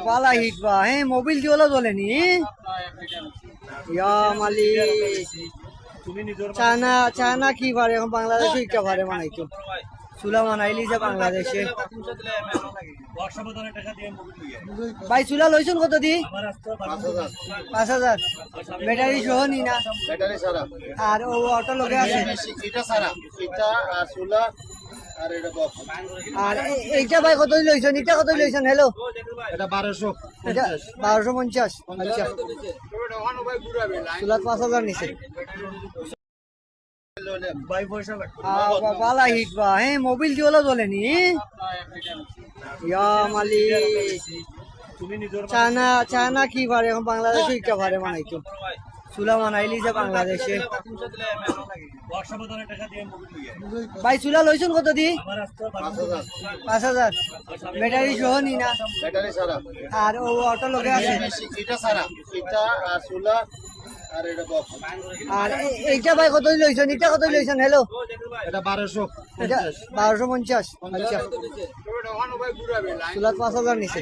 বালা hit বা হ্যাঁ Mobil Guardiola জ্বলেনি ইয়া মালিক China China কি পারে এখন বাংলাদেশে ইটা পারে বানাইতো চুলা বানাইলি যে বাংলাদেশে ভাই চুলা লইছুন কত দি 5,000 ব্যাটারি সহ নি না আর ও অটো লগে আছে আর এইটা ভাই কত লইছেন এটা কত লইছেন হ্যালো এটা 1200 এটা 1250 আচ্ছা চুলা 5,000 নিছে বালা হিট বা হ্যাঁ মোবিল দিওলা জ্বলেনি ইয়া মালিক চায়না চায়না কি পারে এখন বাংলাদেশে ইটা পারে বানাইতো চুলা বানাইলি যে বাংলাদেশে ভাই চুলা লইছুন কত দি 5,000 ব্যাটারি সহ নি না আর ও অটো লগে আছে আর এইটা ভাই কত লইছেন এটা কত লইছেন হ্যালো এটা 1200 এটা 1250 আচ্ছা চুলা 5,000 নিছে